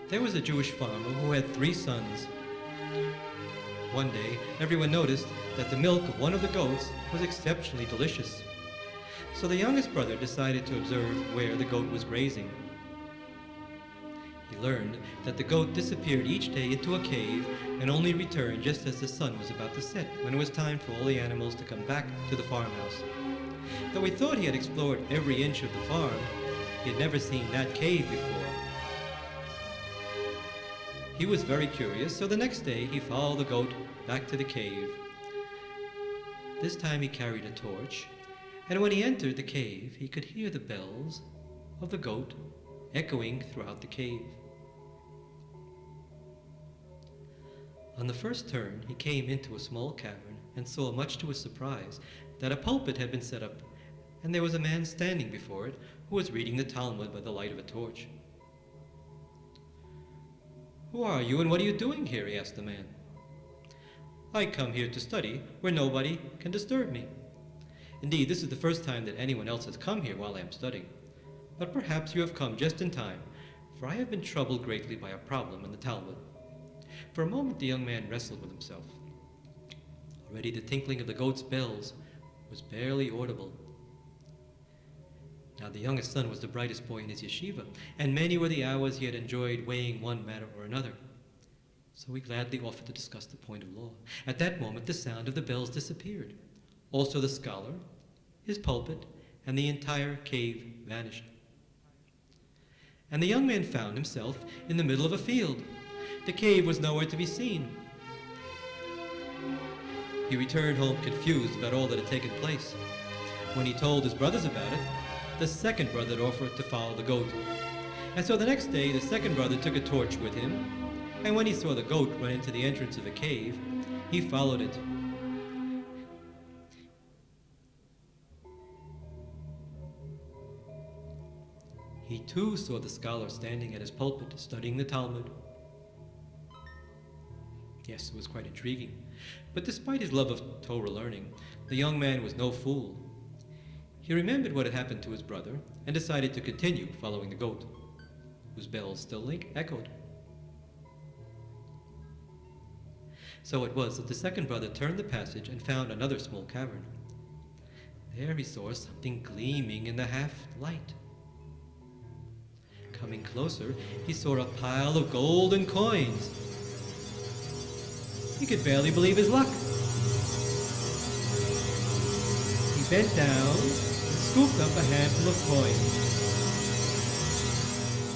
There was a Jewish farmer who had 3 sons. One day, everyone noticed that the milk of one of the goats was exceptionally delicious. So the youngest brother decided to observe where the goat was grazing. He learned that the goat disappeared each day into a cave and only returned just as the sun was about to set, when it was time for all the animals to come back to the farmhouse. Though he thought he had explored every inch of the farm, he had never seen that cave before. He was very curious, so the next day he followed the goat back to the cave. This time he carried a torch, and when he entered the cave, he could hear the bells of the goat echoing throughout the cave. On the first turn, he came into a small cavern and saw, much to his surprise, that a pulpit had been set up, and there was a man standing before it who was reading the Talmud by the light of a torch. "Who are you, and what are you doing here?" he asked the man. "I come here to study where nobody can disturb me. Indeed, this is the first time that anyone else has come here while I am studying. But perhaps you have come just in time, for I have been troubled greatly by a problem in the Talmud." For a moment the young man wrestled with himself. Already the tinkling of the goat's bells was barely audible. Now the youngest son was the brightest boy in his yeshiva, and many were the hours he had enjoyed weighing one matter or another. So he gladly offered to discuss the point of law. At that moment the sound of the bells disappeared. Also the scholar, his pulpit, and the entire cave vanished. And the young man found himself in the middle of a field. The cave was nowhere to be seen. He returned home confused about all that had taken place. When he told his brothers about it, the second brother offered to follow the goat. And so the next day, the second brother took a torch with him, and when he saw the goat run into the entrance of a cave, he followed it. He too saw the scholar standing at his pulpit studying the Talmud. Yes, it was quite intriguing. But despite his love of Torah learning, the young man was no fool. He remembered what had happened to his brother and decided to continue following the goat, whose bells still echoed. So it was that the second brother turned the passage and found another small cavern. There he saw something gleaming in the half-light. Coming closer, he saw a pile of golden coins. He could barely believe his luck. He bent down and scooped up a handful of coins.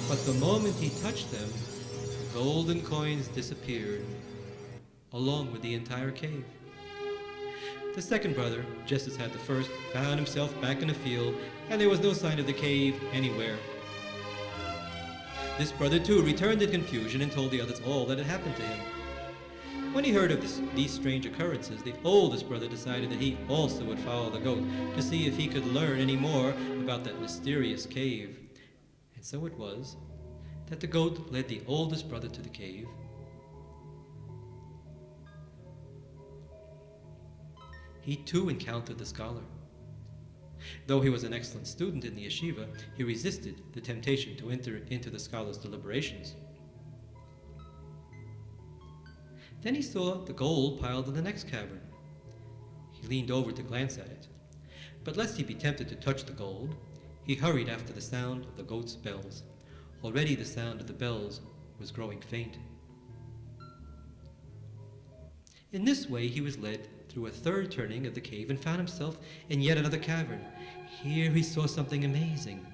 But the moment he touched them, the golden coins disappeared, along with the entire cave. The second brother, just as had the first, found himself back in the field, and there was no sign of the cave anywhere. This brother too returned in confusion and told the others all that had happened to him. When he heard of these strange occurrences, the oldest brother decided that he also would follow the goat to see if he could learn any more about that mysterious cave. And so it was that the goat led the oldest brother to the cave. He too encountered the scholar. Though he was an excellent student in the yeshiva, he resisted the temptation to enter into the scholar's deliberations. Then he saw the gold piled in the next cavern. He leaned over to glance at it, but lest he be tempted to touch the gold, he hurried after the sound of the goat's bells. Already the sound of the bells was growing faint. In this way he was led through a third turning of the cave and found himself in yet another cavern. Here he saw something amazing.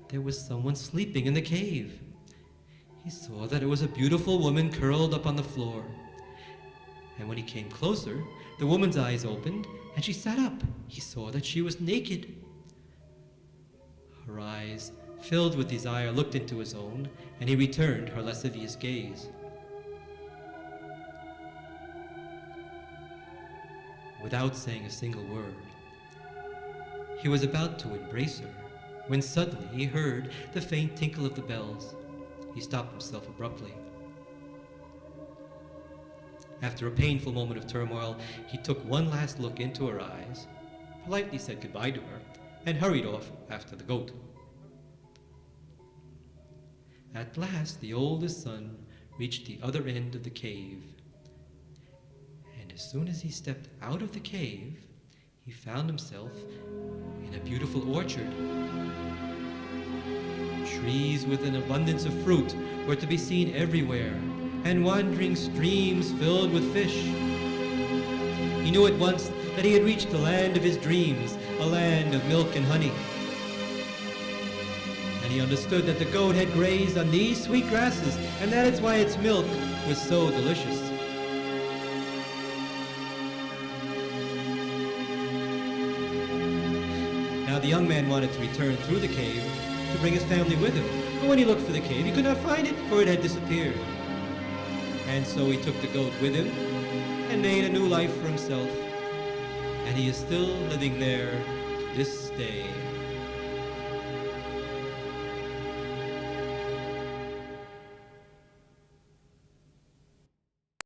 There was someone sleeping in the cave. He saw that it was a beautiful woman curled up on the floor. And when he came closer, the woman's eyes opened, and she sat up. He saw that she was naked. Her eyes, filled with desire, looked into his own, and he returned her lascivious gaze. Without saying a single word, he was about to embrace her, when suddenly he heard the faint tinkle of the bells. He stopped himself abruptly. After a painful moment of turmoil, he took one last look into her eyes, politely said goodbye to her, and hurried off after the goat. At last, the oldest son reached the other end of the cave. And as soon as he stepped out of the cave, he found himself in a beautiful orchard. Trees with an abundance of fruit were to be seen everywhere, and wandering streams filled with fish. He knew at once that he had reached the land of his dreams, a land of milk and honey. And he understood that the goat had grazed on these sweet grasses, and that is why its milk was so delicious. Now the young man wanted to return through the cave to bring his family with him. But when he looked for the cave, he could not find it, for it had disappeared. And so he took the goat with him and made a new life for himself. And he is still living there to this day.